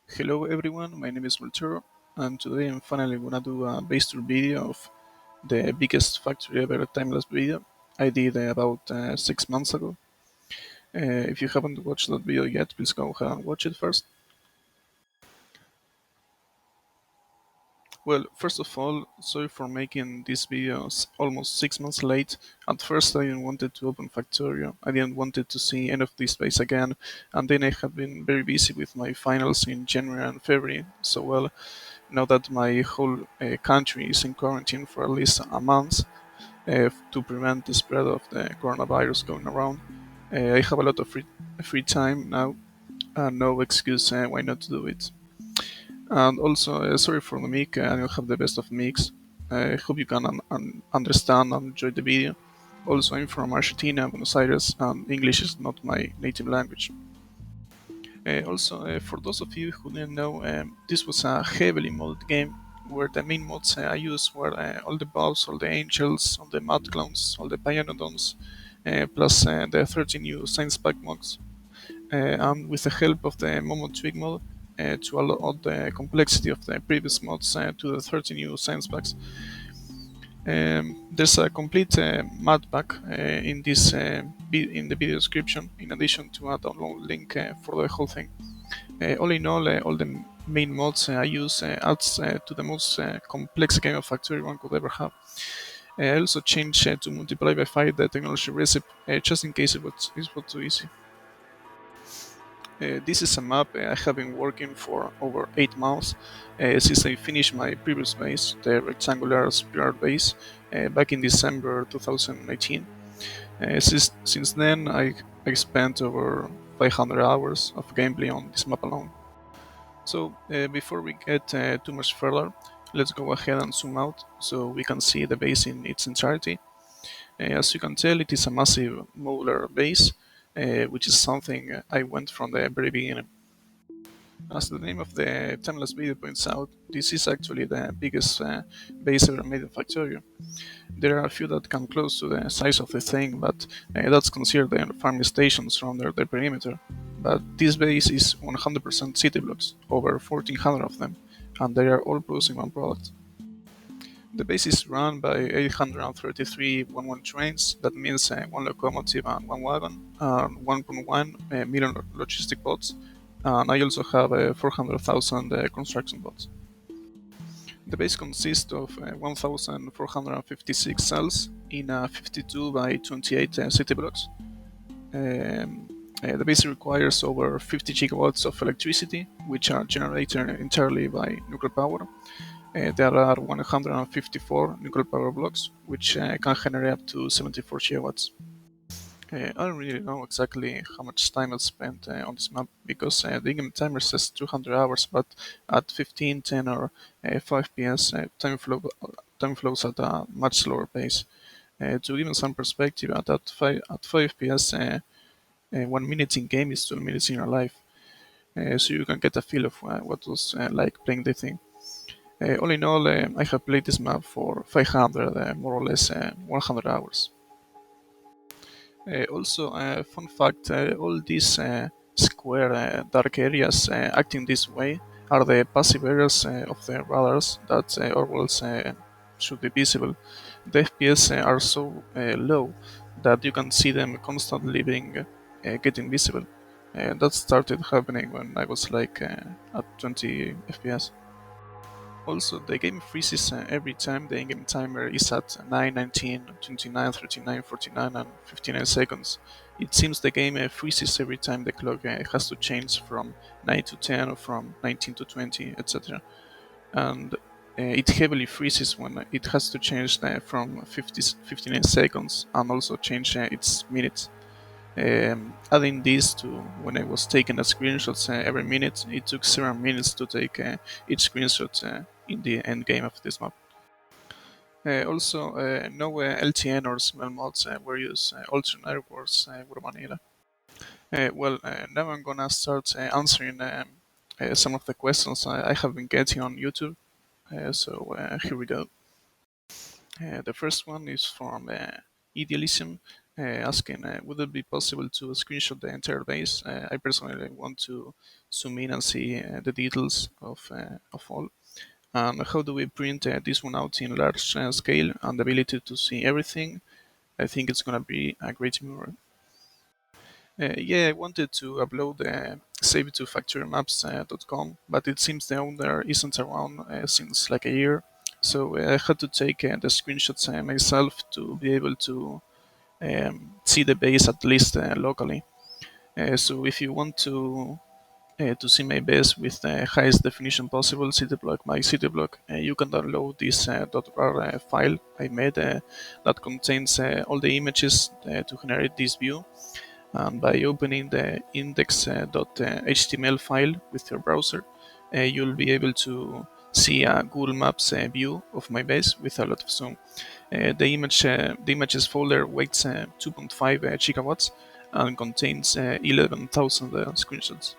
Hello everyone, my name is Vueltero, and today I'm finally gonna do a base tour video of the biggest factory ever time-lapse video I did about 6 months ago. If you haven't watched that video yet, please go ahead and watch it first. Well, first of all, sorry for making this video almost 6 months late. At first I didn't wanted to open Factorio, I didn't wanted to see any of this base again, and then I have been very busy with my finals in January and February, so well, now that my whole country is in quarantine for at least a month to prevent the spread of the coronavirus going around, I have a lot of free time now, and no excuse why not to do it. And also, sorry for the mic, I don't have the best of mics. I hope you can understand and enjoy the video. Also, I'm from Argentina, Buenos Aires, and English is not my native language. Also, for those of you who didn't know, this was a heavily modded game where the main mods I used were all the Bobs, all the Angels, all the MadClowns, all the Pyanodons, plus the 30 new Science Pack mods. And with the help of the Momo Tweak mod, to add the complexity of the previous mods to the 30 new Science Packs. There's a complete Madpack in the video description, in addition to a download link for the whole thing. All in all the main mods I use adds to the most complex game of Factorio one could ever have. I also changed to multiply by 5 the technology recipe, just in case it was too easy. This is a map I have been working for over 8 months since I finished my previous base, the rectangular spiral base, back in December 2019. Since then, I spent over 500 hours of gameplay on this map alone. So before we get too much further, let's go ahead and zoom out so we can see the base in its entirety. As you can tell, it is a massive modular base, which is something I went from the very beginning. As the name of the timeless video points out, this is actually the biggest base ever made in Factorio. There are a few that come close to the size of the thing, but that's considered the farming stations around the perimeter. But this base is 100% city blocks, over 1400 of them, and they are all producing one product. The base is run by 833 1-1 trains, that means one locomotive and one wagon, and 1.1 million logistic bots, and I also have 400,000 construction bots. The base consists of 1,456 cells in 52 by 28 city blocks. The base requires over 50 gigawatts of electricity, which are generated entirely by nuclear power. There are 154 nuclear power blocks, which can generate up to 74 gigawatts. I don't really know exactly how much time I spent on this map, because the in-game timer says 200 hours, but at 15, 10 or 5 ps time flows at a much slower pace. To give you some perspective, at 5 ps 1 minute in game is 12 minutes in your life, so you can get a feel of what it was like playing the thing. All in all, I have played this map for 500, more or less 100 hours. Also, fun fact, all these square dark areas acting this way are the passive areas of the radars that always should be visible. The FPS are so low that you can see them constantly being getting visible. That started happening when I was like at 20 FPS. Also, the game freezes every time the in-game timer is at 9, 19, 29, 39, 49 and 59 seconds. It seems the game freezes every time the clock has to change from 9 to 10 or from 19 to 20, etc. And it heavily freezes when it has to change from 59 seconds and also change its minutes. Adding this to when I was taking the screenshots every minute, it took 7 minutes to take each screenshot in the end game of this map. Also, no LTN or smell mods were used, alternate networks were vanilla. Now I'm gonna start answering some of the questions I have been getting on YouTube. So here we go. The first one is from Idealism. asking would it be possible to screenshot the entire base. I personally want to zoom in and see the details of all. And how do we print this one out in large scale and the ability to see everything? I think it's gonna be a great mirror. Yeah, I wanted to upload save it to factorymaps.com, but it seems the owner isn't around since like a year. So I had to take the screenshots myself to be able to see the base at least locally. So if you want to see my base with the highest definition possible, city block by city block, you can download this .rar file I made that contains all the images to generate this view. And by opening the index.html file with your browser, you'll be able to see a Google Maps view of my base with a lot of zoom. The images folder weighs 2.5 gigawatts and contains 11,000 screenshots.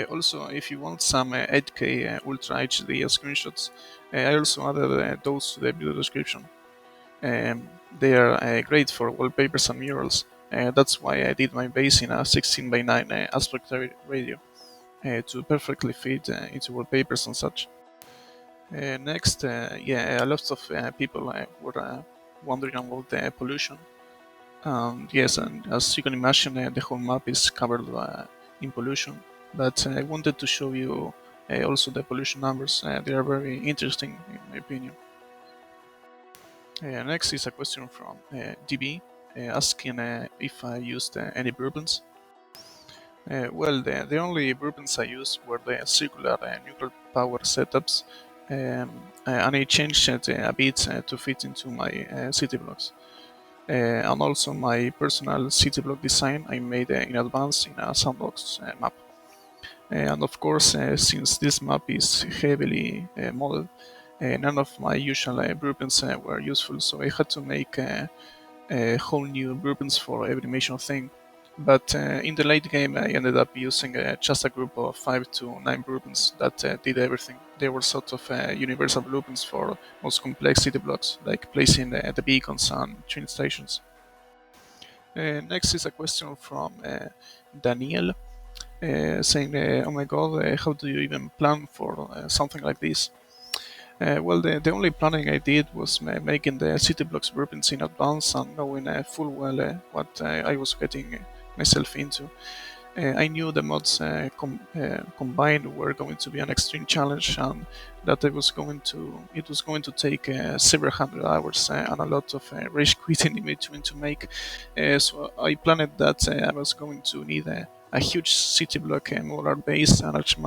Also, if you want some 8K Ultra HD screenshots, I also added those to the video description. They are great for wallpapers and murals. That's why I did my base in a 16 by 9 aspect ratio to perfectly fit into wallpapers and such. Next, yeah, a lot of people were wondering about the pollution. Yes, and as you can imagine, the whole map is covered in pollution. But I wanted to show you also the pollution numbers. They are very interesting, in my opinion. Next is a question from DB asking if I used any bourbons. Well, the only bourbons I used were the circular nuclear power setups, and I changed it a bit to fit into my city blocks. And also my personal city block design I made in advance in a sandbox map. And of course, since this map is heavily modeled, none of my usual blueprints were useful, so I had to make whole new blueprints for every major thing. But in the late game, I ended up using just a group of 5 to 9 blueprints that did everything. They were sort of universal blueprints for most complex city blocks, like placing the beacons and train stations. Next is a question from Daniel saying, "Oh my God, how do you even plan for something like this?" Well, the only planning I did was making the city blocks blueprints in advance and knowing full well what I was getting myself into. I knew the mods combined were going to be an extreme challenge, and that it was going to take several hundred hours and a lot of rage quitting in between to make. So I planned that I was going to need a huge city block modular base and as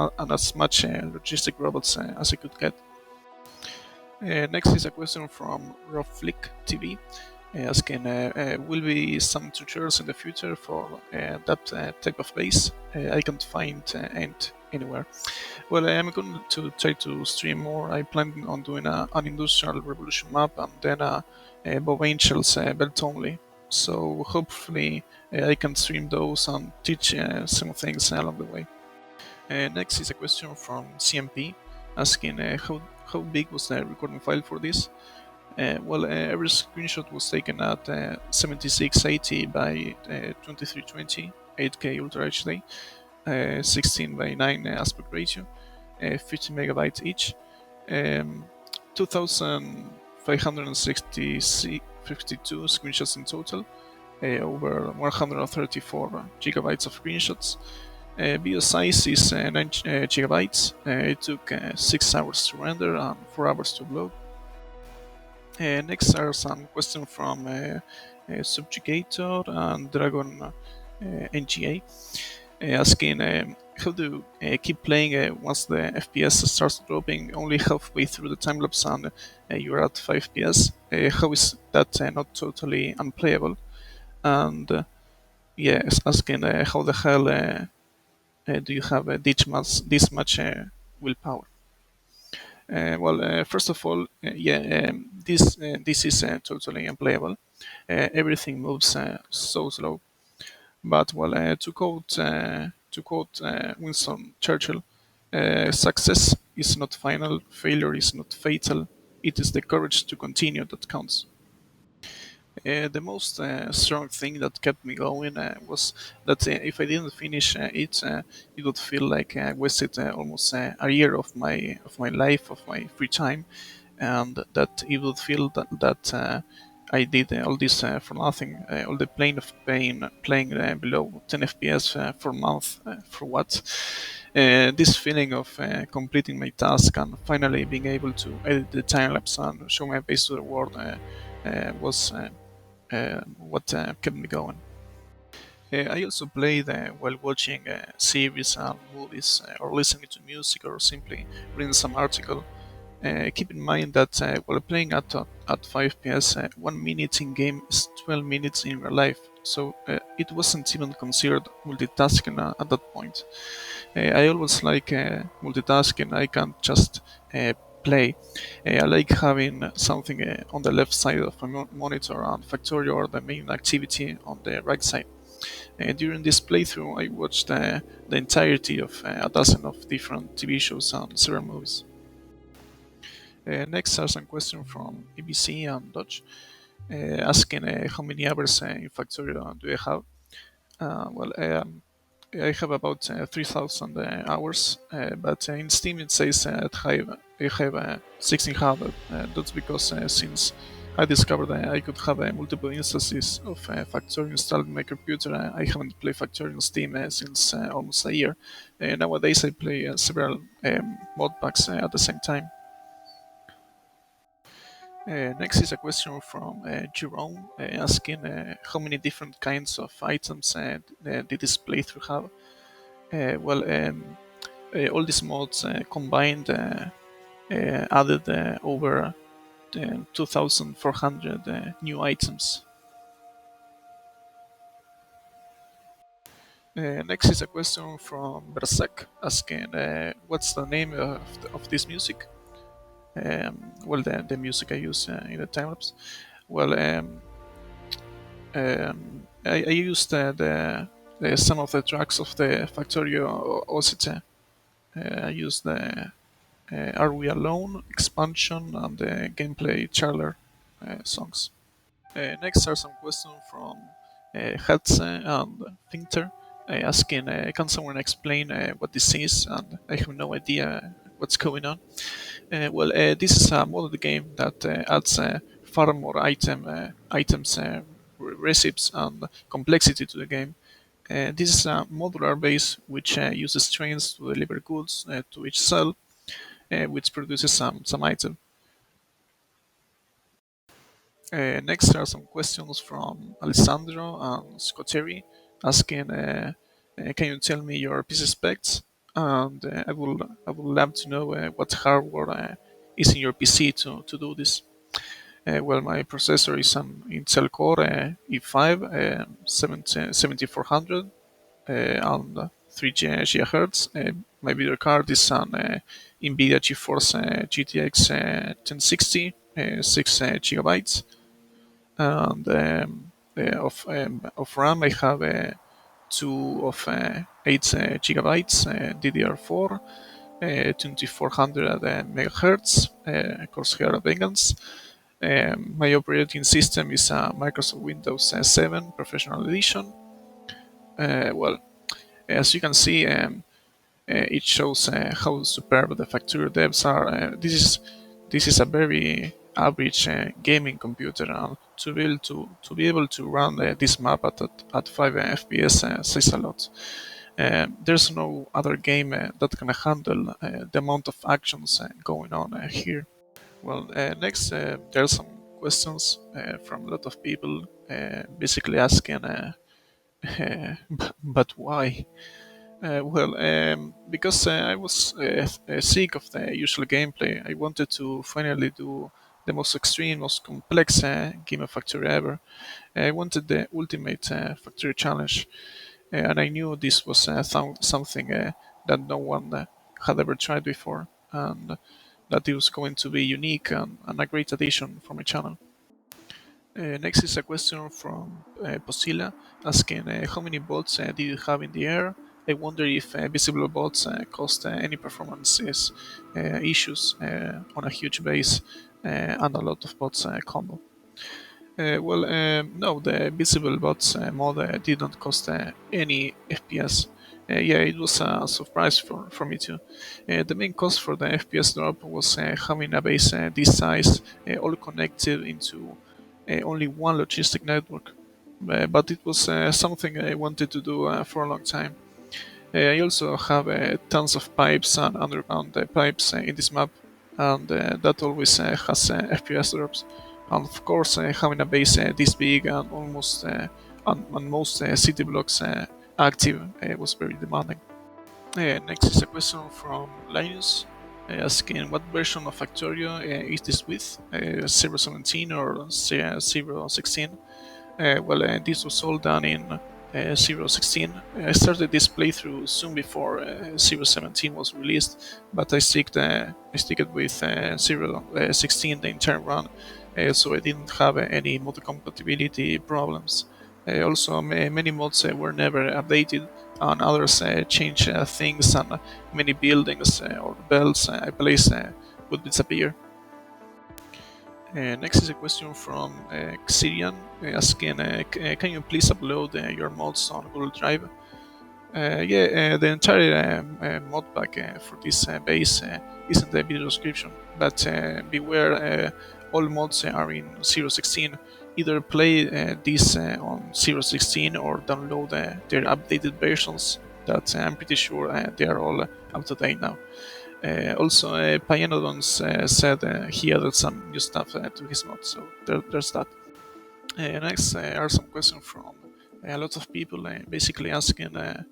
much logistic robots as I could get. Next is a question from Roflick TV asking, will be some tutorials in the future for that type of base? I can't find anywhere. Well, I'm going to try to stream more. I plan on doing an industrial revolution map and then Bob Angel's belt only. So hopefully I can stream those and teach some things along the way. Next is a question from CMP asking how big was the recording file for this? Well, every screenshot was taken at 7680 by 2320, 8K Ultra HD, 16 by 9 aspect ratio, 50 megabytes each, 2552 screenshots in total, over 134 gigabytes of screenshots. Video size is 9 gigabytes. It took 6 hours to render and 4 hours to upload. Next are some questions from Subjugator and Dragon NGA asking how to keep playing once the FPS starts dropping only halfway through the time lapse and you're at 5 FPS. How is that not totally unplayable? And yes, asking how the hell do you have this much willpower? Well, first of all, yeah, this is totally unplayable. Everything moves so slow. But well, to quote Winston Churchill, success is not final, failure is not fatal. It is the courage to continue that counts. The most strong thing that kept me going was that if I didn't finish it would feel like I wasted almost a year of my life, of my free time, and that it would feel that I did all this for nothing, all the pain of playing below 10 FPS for a month, for what? This feeling of completing my task and finally being able to edit the time lapse and show my face to the world was what kept me going. I also played while watching series and movies, or listening to music, or simply reading some article. Keep in mind that while playing at 5 PS, 1 minute in game is 12 minutes in real life, so it wasn't even considered multitasking at that point. I always like multitasking. I can't just play. I like having something on the left side of my monitor and Factorio or the main activity on the right side. During this playthrough, I watched the entirety of a dozen of different TV shows and several movies. Next are some questions from EBC and Dodge, asking how many hours in Factorio do I have. Well, I have about 3,000 hours, but in Steam it says I have 1,600. That's because since I discovered I could have multiple instances of Factorio installed in my computer, I haven't played Factorio on Steam since almost a year. Nowadays I play several mod packs at the same time. Next is a question from Jerome asking how many different kinds of items did this playthrough have. All these mods combined added over 2,400 new items. Next is a question from Berserk asking what's the name of this music? The music I use in the timelapse. Well, I used some of the tracks of the Factorio OCT. I used the Are We Alone expansion and the gameplay trailer songs. Next are some questions from Hetze and Finter asking, can someone explain what this is? And I have no idea what's going on. This is a modded game that adds far more items, recipes, and complexity to the game. This is a modular base which uses trains to deliver goods to each cell, which produces some item. Next are some questions from Alessandro and Scotteri asking, can you tell me your PC specs? And I would love to know what hardware is in your PC to do this. My processor is an Intel Core i5 7400 and 3 GHz. My video card is an NVIDIA GeForce GTX 1060, 6 gigabytes. And of RAM, I have two of 8 gigabytes DDR4, 2400 megahertz Corsair Vengeance. My operating system is a Microsoft Windows 7 Professional Edition. As you can see, it shows how superb the Factorio devs are. This is a very average gaming computer, and to be able to run this map at 5 FPS says a lot. There's no other game that can handle the amount of actions going on here. Next, there are some questions from a lot of people, basically asking, but why? Because I was sick of the usual gameplay. I wanted to finally do the most extreme, most complex game of Factory ever. I wanted the ultimate Factory challenge, and I knew this was something that no one had ever tried before, and that it was going to be unique and a great addition for my channel. Next is a question from Posila asking how many bots do you have in the air? I wonder if visible bots cause any performances issues on a huge base and a lot of bots combo. No, the Visible Bots mod didn't cost any FPS. Yeah, it was a surprise for me too. The main cost for the FPS drop was having a base this size, all connected into only one logistic network. But it was something I wanted to do for a long time. I also have tons of pipes and underground pipes in this map, and that always has FPS drops. And of course, having a base this big and almost on most city blocks active was very demanding. Next is a question from Linus asking what version of Factorio is this with, 0.17 or 0.16? This was all done in 0.16. I started this playthrough soon before 0.17 was released, but I stick it with 0.16 the entire run, so I didn't have any mod compatibility problems. Also, many mods were never updated, and others changed things, and many buildings or belts I placed would disappear. Next is a question from Xirian asking, can you please upload your mods on Google Drive? The entire mod pack for this base is in the video description, but beware, all mods are in 0.16. Either play this on 0.16 or download their updated versions that I'm pretty sure they are all up to date now. Also, Pyanodon said he added some new stuff to his mod, so there's that. Next are some questions from a lot of people basically asking how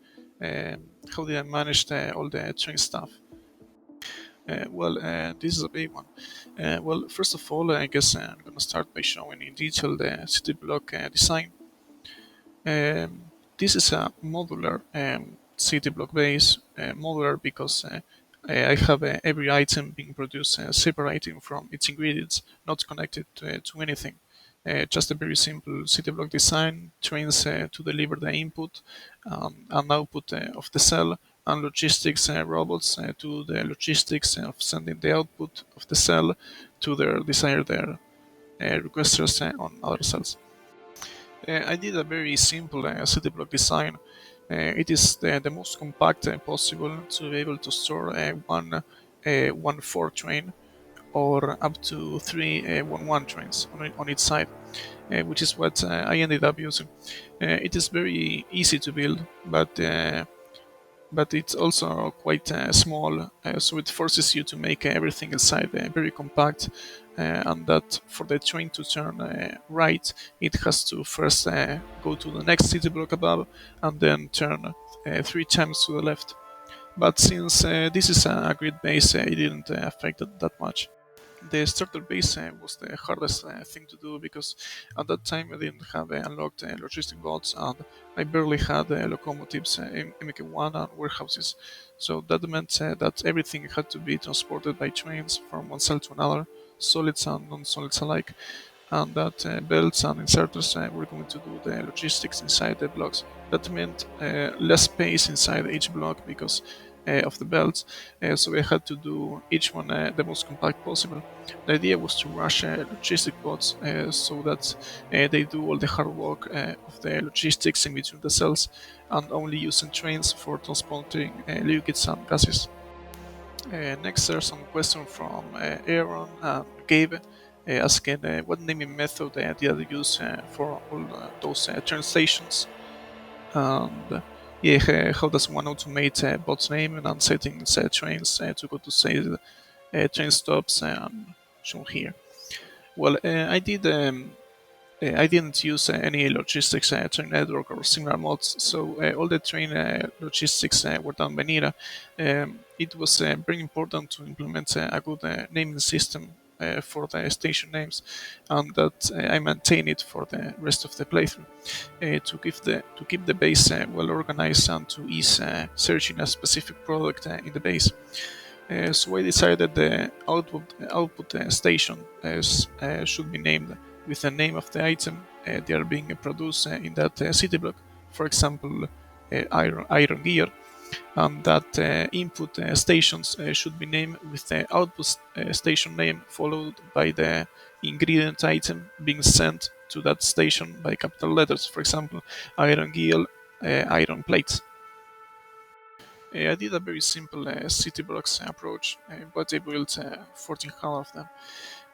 did I manage all the train stuff. This is a big one. First of all, I guess I'm gonna start by showing in detail the city block design. This is a modular city block base, modular because I have every item being produced separating from its ingredients, not connected to anything. Just a very simple city block design, trains to deliver the input and output of the cell, and logistics robots to the logistics of sending the output of the cell to their desired requesters on other cells. I did a very simple city block design. It is the most compact possible to be able to store one 4 train or up to three 1-1 trains on each side, which is what I ended up using. It is very easy to build, but it's also quite small, so it forces you to make everything inside very compact, and that for the train to turn right, it has to first go to the next city block above and then turn 3 times to the left. But since this is a grid base, it didn't affect it that much. The starter base was the hardest thing to do because at that time I didn't have unlocked logistic bots, and I barely had locomotives in MK1 and warehouses. So that meant that everything had to be transported by trains from one cell to another, solids and non-solids alike, and that belts and inserters were going to do the logistics inside the blocks. That meant less space inside each block because of the belts, so I had to do each one the most compact possible. The idea was to rush logistic bots so that they do all the hard work of the logistics in between the cells and only using trains for transporting liquids and gases. Next, there's some question from Aaron and Gabe asking what naming method did I use for all those train stations, and how does one automate bot's naming and settings trains to go to say train stops and shown here. I didn't use any logistics train network or similar mods, so all the train logistics were done by Nira. It was very important to implement a good naming system for the station names, and that I maintain it for the rest of the playthrough to keep the base well organized and to ease searching a specific product in the base. So I decided the output station should be named with the name of the item they are being produced in that city block. For example, iron gear, and that input stations should be named with the output station name followed by the ingredient item being sent to that station by capital letters. For example, iron gill, iron plates. I did a very simple city blocks approach, but I built 1400 of them.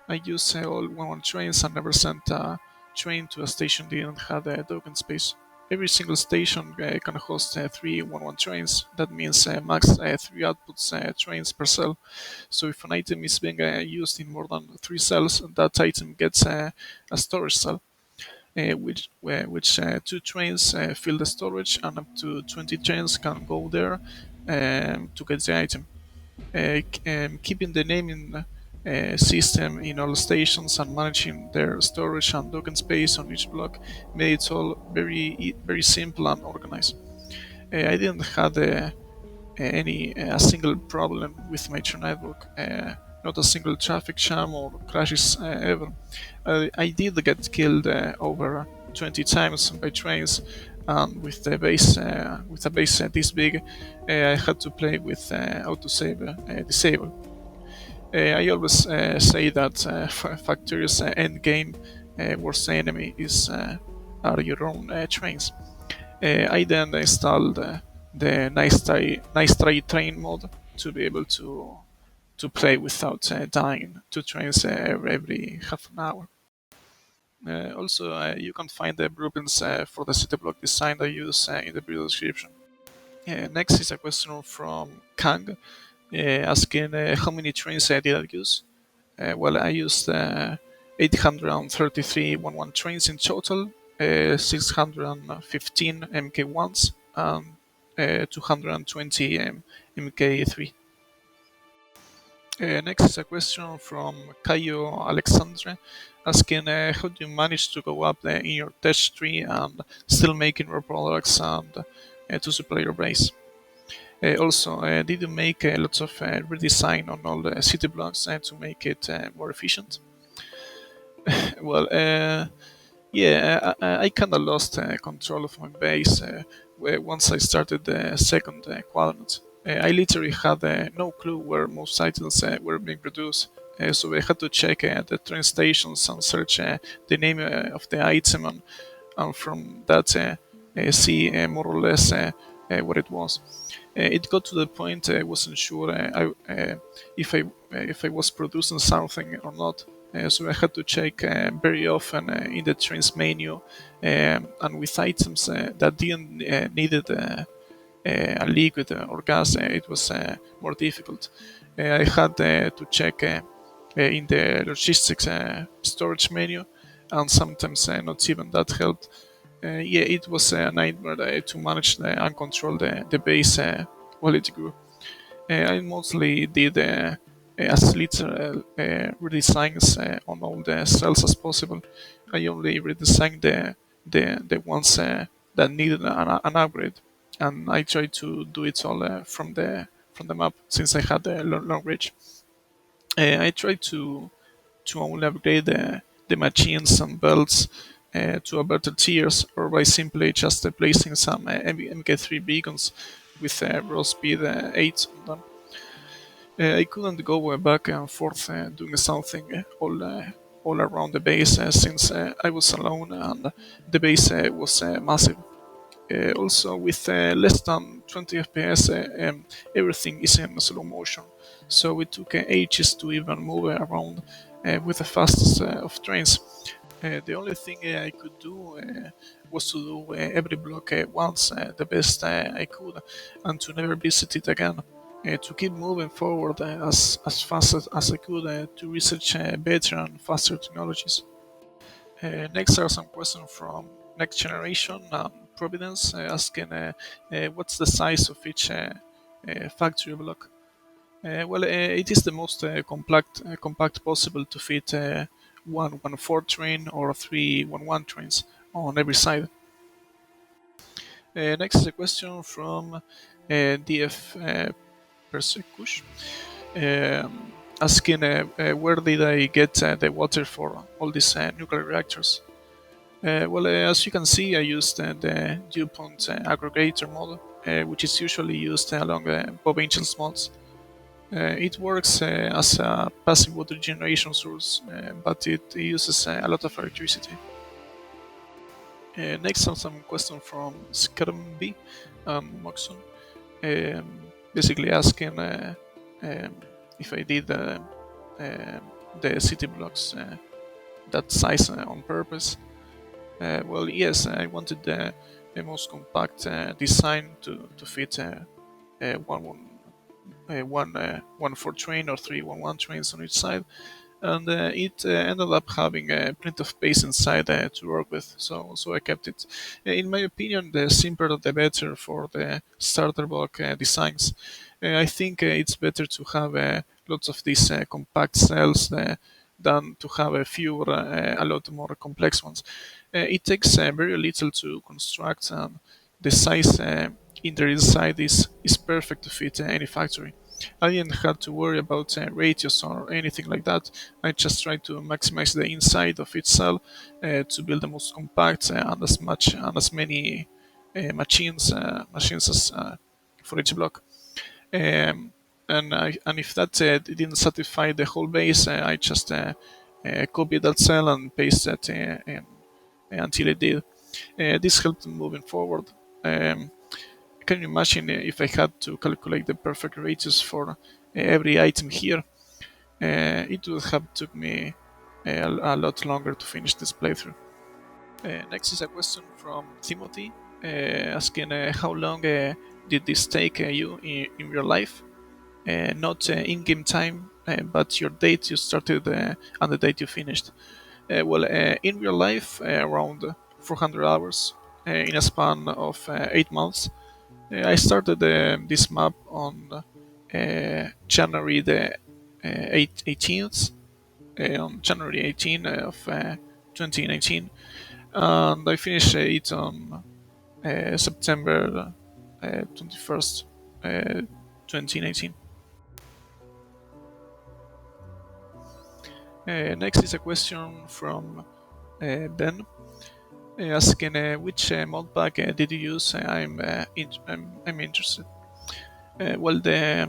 I used all 1-1 trains and never sent a train to a station that didn't have a token space. Every single station can host 3 1-1 trains. That means max 3 outputs trains per cell. So if an item is being used in more than 3 cells, that item gets a storage cell, which 2 trains fill the storage, and up to 20 trains can go there to get the item. Keeping the naming system in all stations and managing their storage and token space on each block made it all very simple and organized. I didn't have any a single problem with my train network, not a single traffic jam or crashes ever. I did get killed over 20 times by trains, and with a base this big, I had to play with autosave disabled. I always say that Factorio's end game worst enemy is are your own trains. I then installed the nice try train mode to be able to play without dying to trains every half an hour. Also, you can find the blueprints for the city block design I use in the video description. Next is a question from Kang, asking how many trains did I use. Well, I used 833 1-1 trains in total, 615 MK1s, and 220 MK3. Next is a question from Caio Alexandre, asking how do you manage to go up in your test tree and still making raw products and to supply your base. Also, did you make lots of redesign on all the city blocks to make it more efficient? Well, yeah, I kind of lost control of my base once I started the second quadrant. I literally had no clue where most items were being produced, so I had to check the train stations and search the name of the item, and from that see more or less what it was. It got to the point I wasn't sure if I was producing something or not. So I had to check very often in the train's menu, and with items that didn't needed a liquid or gas, it was more difficult. I had to check in the logistics storage menu, and sometimes not even that helped. Yeah, it was a nightmare to manage and control the base while it grew. I mostly did as little redesigns on all the cells as possible. I only redesigned the ones that needed an upgrade, and I tried to do it all from the map since I had the long reach. I tried to only upgrade the machines and belts to a better tiers, or by simply just placing some MK3 beacons with raw speed 8 on them. I couldn't go back and forth doing something all around the base since I was alone and the base was massive. Also, with less than 20 FPS, everything is in slow motion, so it took ages to even move around with the fastest of trains. The only thing I could do was to do every block once, the best I could, and to never visit it again. To keep moving forward as fast as I could to research better and faster technologies. Next are some questions from Next Generation and Providence asking what's the size of each factory block. Well, it is the most compact possible to fit 1-1-4 train or 3-1-1 trains on every side. Next is a question from DF Persekush, asking where did I get the water for all these nuclear reactors. Well, as you can see, I used the Point Aggregator model, which is usually used along Bob Angel's mods. It works as a passive water generation source, but it uses a lot of electricity. Next, some question from Skarmby and Moxon, basically asking if I did the city blocks that size on purpose. Well, yes, I wanted the most compact design to fit one for train or three 1-1 trains on each side, and it ended up having plenty of space inside to work with, so I kept it. In my opinion, the simpler the better for the starter block designs. I think it's better to have lots of these compact cells than to have a lot more complex ones. It takes very little to construct, and the size in the inside is perfect to fit any factory. I didn't have to worry about radius or anything like that. I just tried to maximize the inside of each cell to build the most compact and as many machines as for each block. Um, and if that didn't satisfy the whole base, I just copied that cell and pasted it until it did. This helped moving forward. Um, can you imagine if I had to calculate the perfect radius for every item here? It would have took me a lot longer to finish this playthrough. Next is a question from Timothy, asking how long did this take you in real life? Not in-game time, but your date you started and the date you finished. Well, in real life, around 400 hours in a span of 8 months. I started this map on January the 18th, on January 18 of 2019, and I finished it on September 21st, 2019. Next is a question from Ben, asking which modpack did you use? I'm interested. Well, the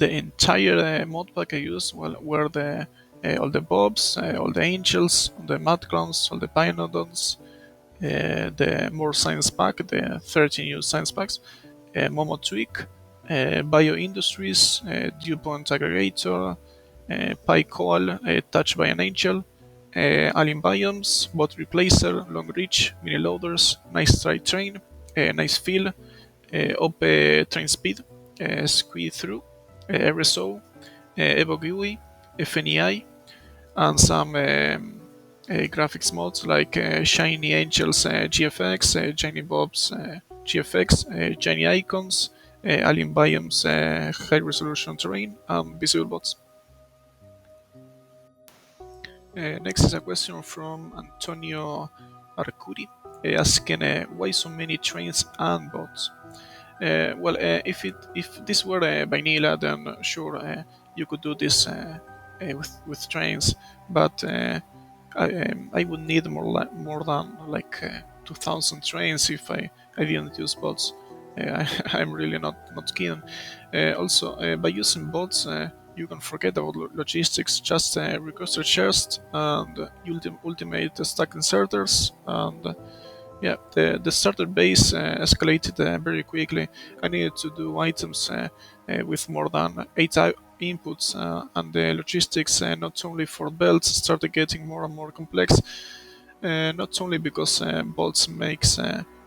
entire modpack I used were the all the Bobs, all the Angels, all the MadClowns, all the Pyanodons, the more science pack, the 13 new science packs, MomoTweak, Bio Industries, Point Aggregator, PyCoalTBaA, Touched by an Angel, Alien Biomes, Bot Replacer, Long Reach, Miniloaders, Nice Try Train, Nice Fill, OP Train Speed, Squeak Through, RSO, EvoGUI, FNEI, and some graphics mods like Shiny Angels GFX, Shiny Bobs GFX, Shiny Icons, Alien Biomes High Resolution Terrain, and Visible Bots. Next is a question from Antonio Arcuri, asking why so many trains and bots. Well, if this were vanilla, then sure you could do this with trains, but I would need more than like 2,000 trains if I didn't use bots. I'm really not keen. Also, by using bots, you can forget about logistics. Just request your chest and ultimate stack inserters, and yeah, the starter base escalated very quickly. I needed to do items with more than 8 inputs, and the logistics, not only for belts, started getting more and more complex. Not only because bolts makes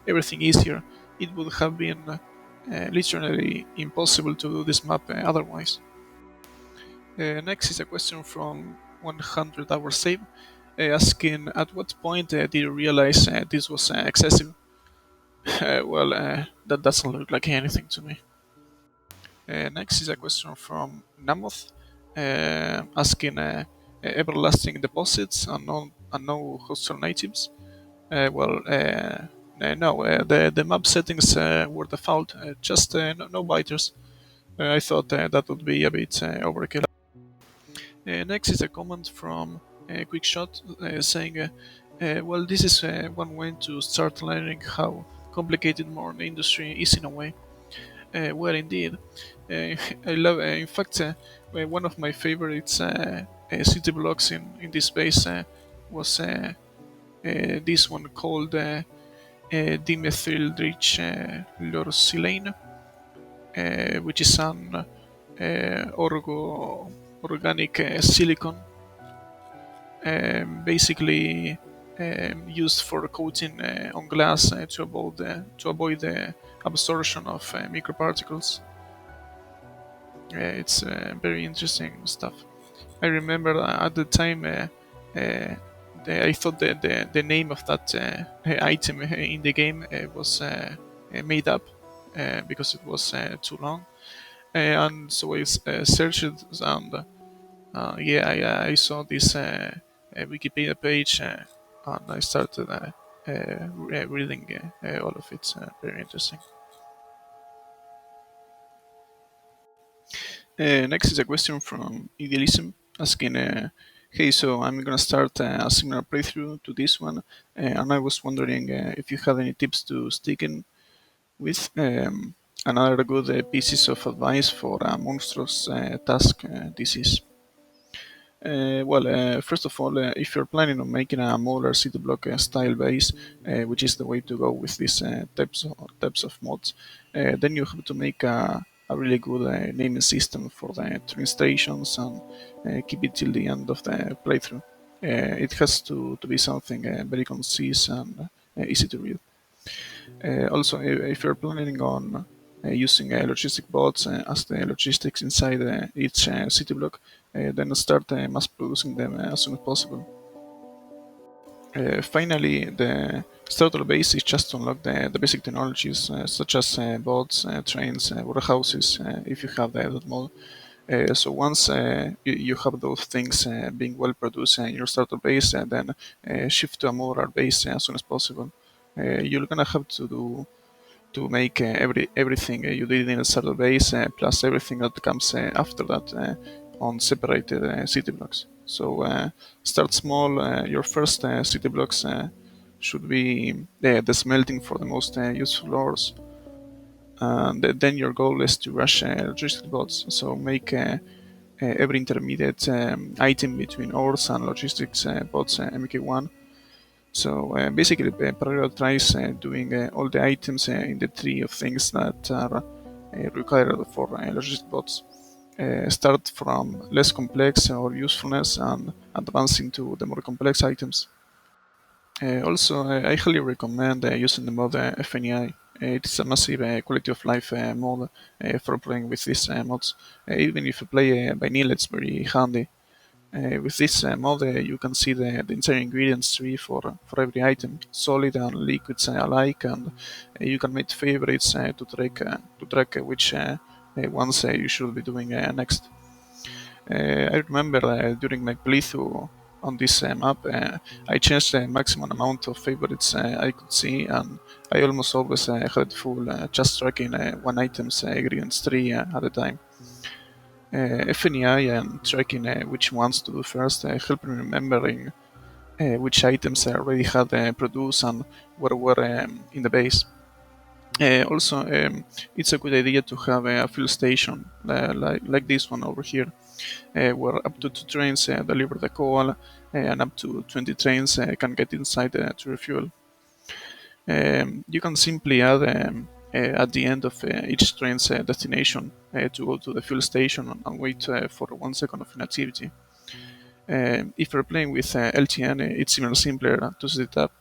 everything easier, it would have been literally impossible to do this map otherwise. Next is a question from 100 Hours Save, asking at what point did you realize this was excessive? Well, that doesn't look like anything to me. Next is a question from Namoth, asking everlasting deposits and no hostile natives. No, the map settings were default, just no biters. I thought that would be a bit overkill. Next is a comment from Quickshot saying, well, this is one way to start learning how complicated modern industry is in a way. Well, indeed. I love, in fact, one of my favorites city blocks in this space was this one called dimethylrich lorsilane, which is an organic silicon, basically used for coating on glass to avoid the absorption of microparticles. It's very interesting stuff. I remember at the time I thought that the name of that item in the game was made up because it was too long. And so I searched it, and yeah, I saw this Wikipedia page and I started reading all of it. It's very interesting. Next is a question from Idealism asking, hey, so I'm gonna start a similar playthrough to this one, and I was wondering if you have any tips to stick in with another good pieces of advice for a monstrous task this is. Well, first of all, if you're planning on making a modular city block style base, which is the way to go with these types of mods, then you have to make a really good naming system for the train stations and keep it till the end of the playthrough. It has to be something very concise and easy to read. Also, if you're planning on using logistic bots as the logistics inside each city block, then start mass producing them as soon as possible. Finally, the starter base is just to unlock the basic technologies such as bots, trains, warehouses, if you have that mode. So once you have those things being well produced in your starter base, then shift to a modular base as soon as possible. You're gonna have to make everything you did in a starter base plus everything that comes after that on separated city blocks. So start small. Your first city blocks should be the smelting for the most useful ores, and then your goal is to rush logistic bots. So make every intermediate item between ores and logistics bots MK1. So basically, prioritize doing all the items in the tree of things that are required for logistic bots. Start from less complex or usefulness and advance into the more complex items. Also, I highly recommend using the mod FNEI. It's a massive quality of life mod for playing with these mods. Even if you play vanilla, it's very handy. With this mod, you can see the entire ingredients tree for every item, solid and liquids alike, and you can make favorites to track which ones you should be doing next. I remember during my playthrough on this map, I changed the maximum amount of favorites I could see, and I almost always had full just tracking one item's ingredients tree at a time. FNEI and tracking which ones to do first helped me remembering which items I already had produced and what were in the base. Also, it's a good idea to have a fuel station like this one over here, where up to 2 trains deliver the coal and up to 20 trains can get inside to refuel. You can simply add at the end of each train's destination to go to the fuel station and wait for 1 second of inactivity. If you're playing with LTN, it's even simpler to set it up.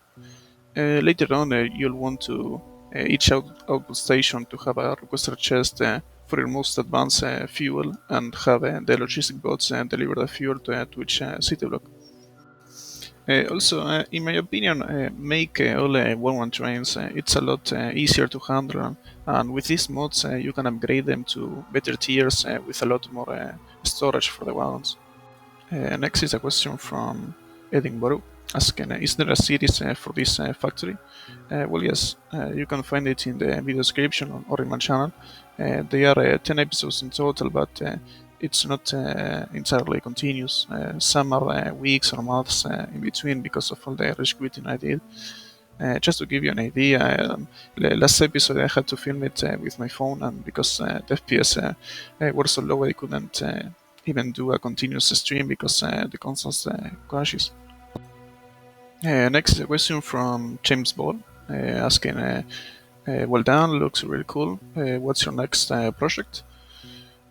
Later on, you'll want to each output station to have a requester chest for your most advanced fuel and have the logistic bots deliver the fuel to each city block. Also, in my opinion, make all 1-1 trains. It's a lot easier to handle, and with these mods, you can upgrade them to better tiers with a lot more storage for the wagons. Next is a question from Edinburgh asking, is there a series for this factory? Well, yes, you can find it in the video description or in my channel. There are 10 episodes in total, but it's not entirely continuous. Some are weeks or months in between because of all the rescuing I did. Just to give you an idea, last episode I had to film it with my phone, and because the FPS were so low, I couldn't even do a continuous stream because the console crashes. Next is a question from James Ball, asking, well done, looks really cool. What's your next project?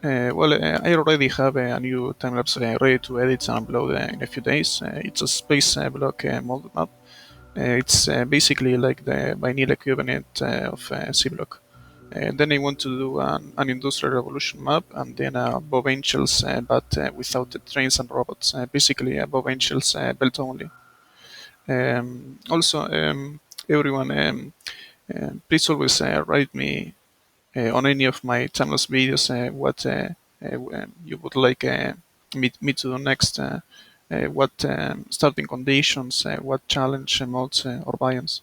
I already have a new time-lapse ready to edit and upload in a few days. It's a space block molded map. It's basically like the vanilla equivalent of C-block. Then I want to do an industrial revolution map, and then Bob Angel's, but without the trains and robots. Basically, Bob Angel's built only. Also, everyone, please always write me on any of my timeless videos what you would like me to do next. What starting conditions, what challenge modes or biomes.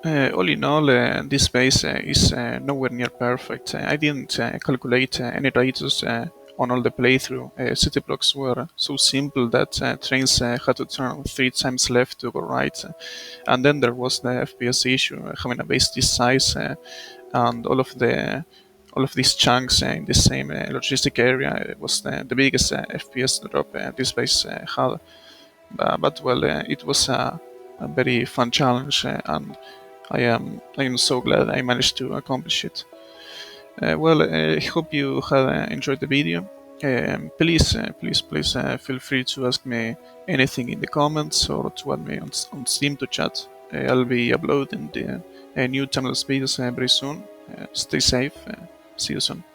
All in all, this space is nowhere near perfect. I didn't calculate any radius on all the playthrough. City blocks were so simple that trains had to turn 3 times left to go right. And then there was the FPS issue, having a base this size and all of these chunks in the same logistic area. It was the biggest FPS drop this base had. But well, it was a very fun challenge, and I am so glad I managed to accomplish it. I hope you have enjoyed the video. Please feel free to ask me anything in the comments or to add me on Steam to chat. I'll be uploading the new timeless videos very soon. Stay safe. See you soon.